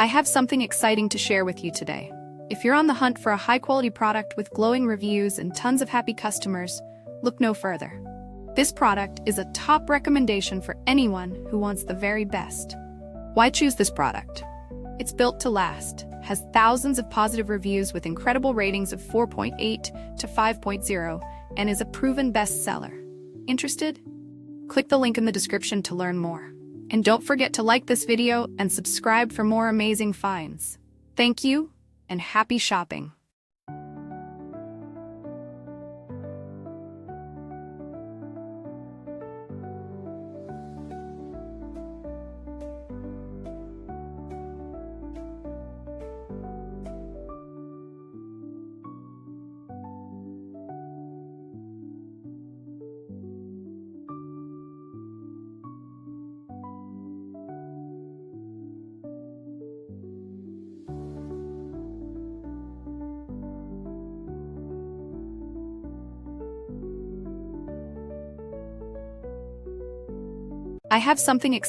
I have something exciting to share with you today. If you're on the hunt for a high-quality product with glowing reviews and tons of happy customers, look no further. This product is a top recommendation for anyone who wants the very best. Why choose this product? It's built to last, has thousands of positive reviews with incredible ratings of 4.8 to 5.0, and is a proven bestseller. Interested? Click the link in the description to learn more. And don't forget to like this video and subscribe for more amazing finds. Thank you, and happy shopping! I have something exciting